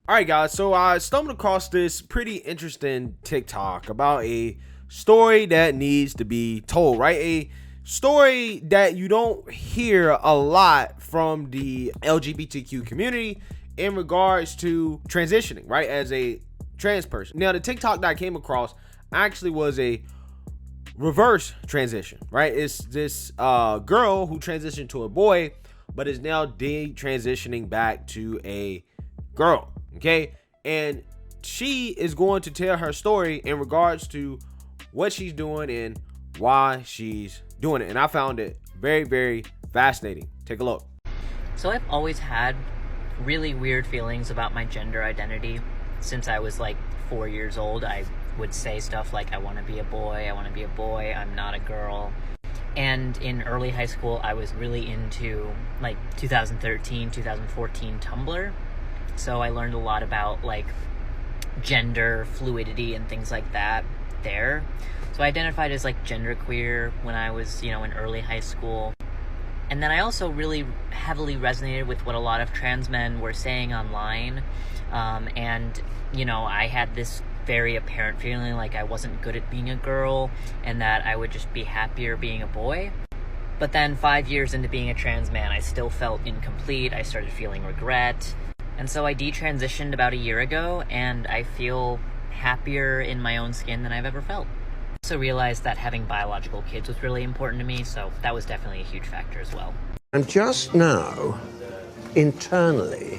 All right, guys. So I stumbled across this pretty interesting TikTok about a story that needs to be told, right? A story that you don't hear a lot from the LGBTQ community in regards to transitioning, right? As a trans person. Now, the TikTok that I came across actually was a reverse transition, right? It's this girl who transitioned to a boy, but is now detransitioning back to a girl. Okay, and she is going to tell her story in regards to what she's doing and why she's doing it. And I found it very, very fascinating. Take a look. So I've always had really weird feelings about my gender identity. Since I was like 4 years old, I would say stuff like, I want to be a boy, I'm not a girl. And in early high school, I was really into like 2013, 2014 Tumblr. So I learned a lot about like gender fluidity and things like that there. So I identified as like genderqueer when I was, in early high school. And then I also really heavily resonated with what a lot of trans men were saying online. And I had this very apparent feeling like I wasn't good at being a girl and that I would just be happier being a boy. But then 5 years into being a trans man, I still felt incomplete. I started feeling regret. And so I detransitioned about a year ago, and I feel happier in my own skin than I've ever felt. I also realized that having biological kids was really important to me, so that was definitely a huge factor as well. I'm just now, internally,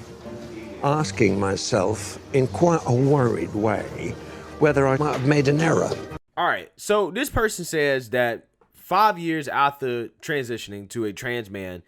asking myself in quite a worried way whether I might have made an error. All right, so this person says that 5 years after transitioning to a trans man,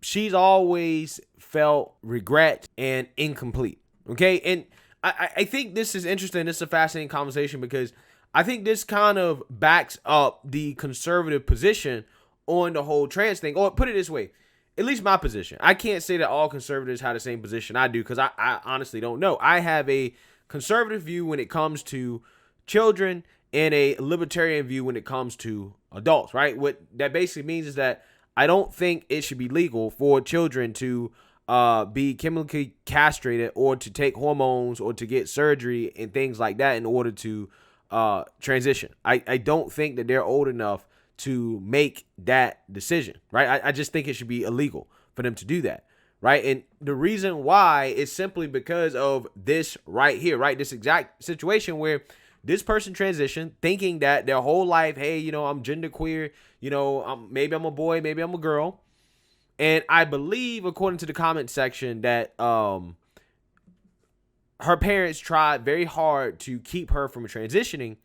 she's always felt regret and incomplete. Okay. And I think this is interesting. This is a fascinating conversation because I think this kind of backs up the conservative position on the whole trans thing. Or put it this way, at least my position. I can't say that all conservatives have the same position I do because I honestly don't know. I have a conservative view when it comes to children and a libertarian view when it comes to adults, right? What that basically means is that I don't think it should be legal for children to be chemically castrated or to take hormones or to get surgery and things like that in order to transition. I don't think that they're old enough to make that decision, right? I just think it should be illegal for them to do that, right? And the reason why is simply because of this right here, right? This exact situation where this person transitioned thinking that their whole life, hey, I'm genderqueer, maybe I'm a boy, maybe I'm a girl. And I believe, according to the comment section, that her parents tried very hard to keep her from transitioning,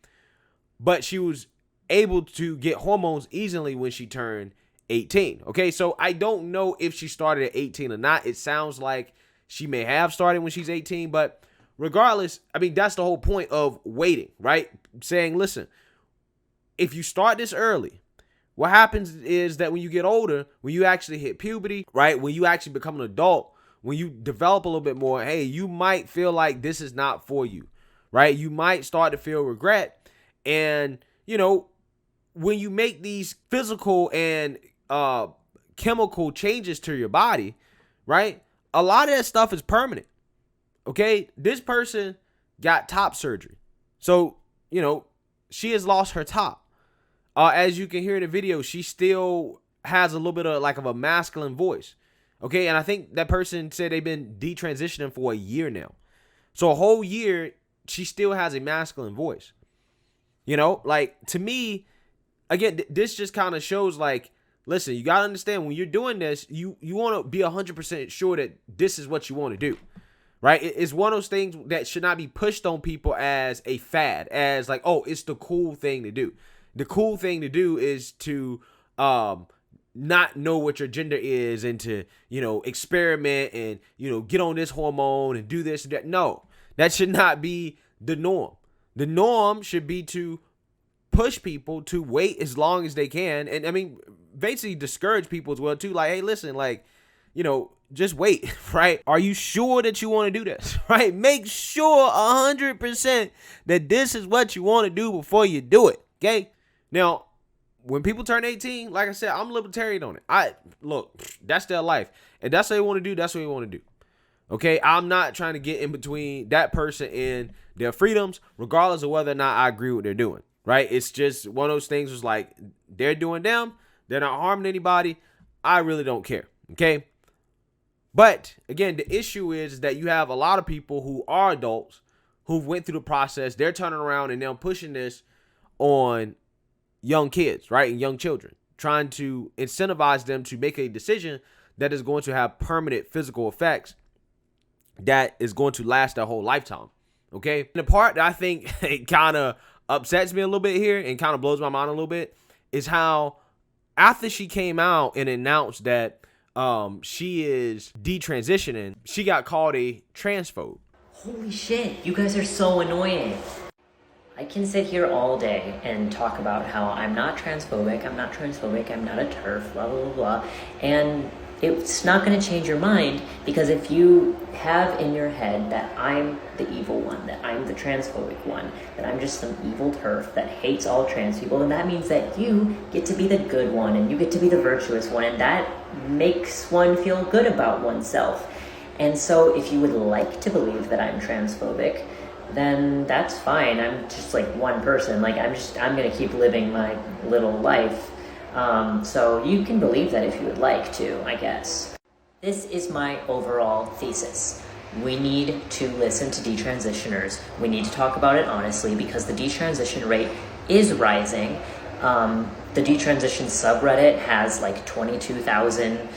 but she was able to get hormones easily when she turned 18. Okay, so I don't know if she started at 18 or not. It sounds like she may have started when she's 18, but regardless, I mean, that's the whole point of waiting, right? Saying, listen, if you start this early, what happens is that when you get older, when you actually hit puberty, right? When you actually become an adult, when you develop a little bit more, hey, you might feel like this is not for you, right? You might start to feel regret. And, when you make these physical and chemical changes to your body, right? A lot of that stuff is permanent. Okay, this person got top surgery. So, she has lost her top. As you can hear in the video, she still has a little bit of like of a masculine voice. Okay, and I think that person said they've been detransitioning for a year now. So a whole year, she still has a masculine voice. Like to me, again, this just kind of shows like, listen, you got to understand when you're doing this, you want to be 100% sure that this is what you want to do. Right? It's one of those things that should not be pushed on people as a fad, as like, oh, it's the cool thing to do. The cool thing to do is to not know what your gender is and to, experiment and, get on this hormone and do this and that. No, that should not be the norm. The norm should be to push people to wait as long as they can. And I mean, basically discourage people as well too. Like, hey, listen, like, just wait, right? Are you sure that you want to do this, right? Make sure 100% that this is what you want to do before you do it, okay? Now, when people turn 18, like I said, I'm libertarian on it. Look, that's their life. And that's what they want to do, that's what they want to do. Okay, I'm not trying to get in between that person and their freedoms, regardless of whether or not I agree with what they're doing. Right? It's just one of those things. Was like they're doing them. They're not harming anybody. I really don't care. Okay. But again, the issue is that you have a lot of people who are adults who've went through the process. They're turning around and they're pushing this on young kids, right? And young children, trying to incentivize them to make a decision that is going to have permanent physical effects that is going to last their whole lifetime. Okay. And the part that I think it kind of upsets me a little bit here and kind of blows my mind a little bit is how after she came out and announced that she is detransitioning, she got called a transphobe. Holy shit, you guys are so annoying. I can sit here all day and talk about how I'm not transphobic, I'm not a TERF, blah, blah, blah, blah. And it's not going to change your mind, because if you have in your head that I'm the evil one, that I'm the transphobic one, that I'm just some evil TERF that hates all trans people, then that means that you get to be the good one and you get to be the virtuous one, and that makes one feel good about oneself. And so if you would like to believe that I'm transphobic, then that's fine. I'm just like one person. Like I'm going to keep living my little life. So you can believe that if you would like to, I guess. This is my overall thesis. We need to listen to detransitioners. We need to talk about it honestly, because the detransition rate is rising. The detransition subreddit has like 22,000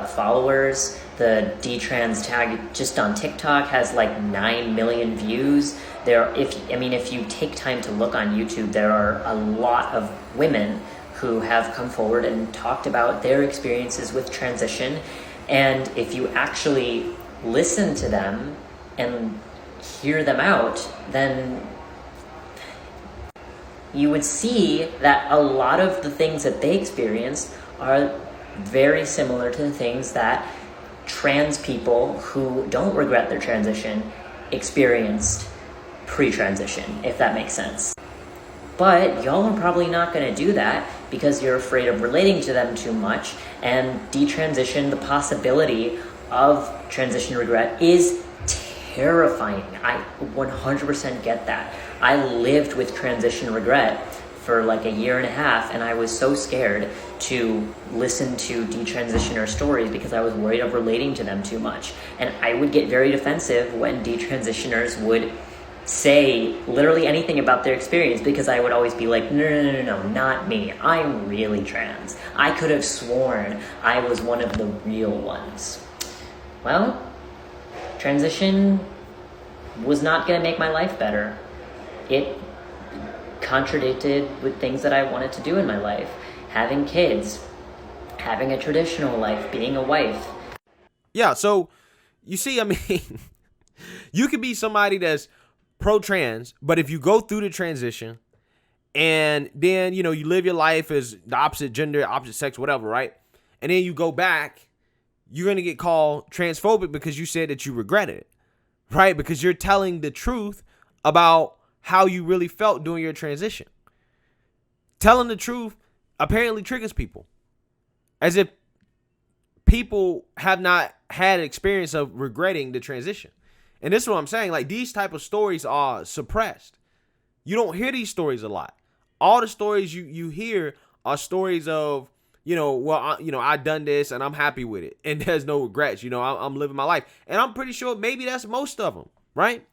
followers. The detrans tag just on TikTok has like 9 million views. If you take time to look on YouTube, there are a lot of women who have come forward and talked about their experiences with transition. And if you actually listen to them and hear them out, then you would see that a lot of the things that they experienced are very similar to the things that trans people who don't regret their transition experienced pre-transition, if that makes sense. But y'all are probably not going to do that because you're afraid of relating to them too much, and detransition, the possibility of transition regret, is terrifying. I 100% get that. I lived with transition regret for like a year and a half, and I was so scared to listen to detransitioner stories because I was worried of relating to them too much. And I would get very defensive when detransitioners would say literally anything about their experience, because I would always be like, no, not me. I'm really trans. I could have sworn I was one of the real ones. Well, transition was not going to make my life better. It contradicted with things that I wanted to do in my life. Having kids, having a traditional life, being a wife. Yeah, so you see, I mean, you could be somebody that's pro-trans, but if you go through the transition and then, you live your life as the opposite gender, opposite sex, whatever, right? And then you go back, you're going to get called transphobic because you said that you regretted it, right? Because you're telling the truth about how you really felt during your transition. Telling the truth apparently triggers people, as if people have not had experience of regretting the transition. And this is what I'm saying. Like, these type of stories are suppressed. You don't hear these stories a lot. All the stories you hear are stories of, I done this and I'm happy with it, and there's no regrets. I'm living my life, and I'm pretty sure maybe that's most of them, right?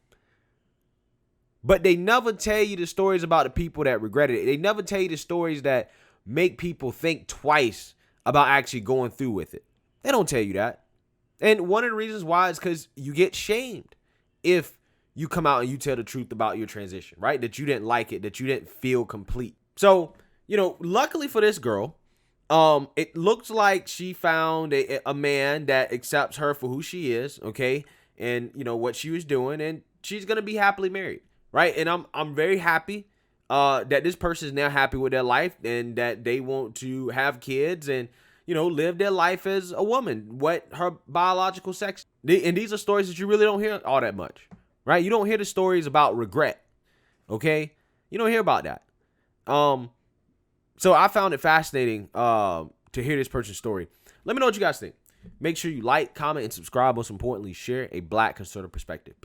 But they never tell you the stories about the people that regretted it. They never tell you the stories that make people think twice about actually going through with it. They don't tell you that. And one of the reasons why is because you get shamed if you come out and you tell the truth about your transition, right? That you didn't like it, that you didn't feel complete. So, luckily for this girl, it looks like she found a man that accepts her for who she is, okay? And, what she was doing, and she's going to be happily married. Right. And I'm very happy that this person is now happy with their life, and that they want to have kids and, live their life as a woman, what her biological sex. And these are stories that you really don't hear all that much. Right. You don't hear the stories about regret. OK, you don't hear about that. So I found it fascinating to hear this person's story. Let me know what you guys think. Make sure you like, comment, and subscribe. Most importantly, share a Black conservative perspective. Peace.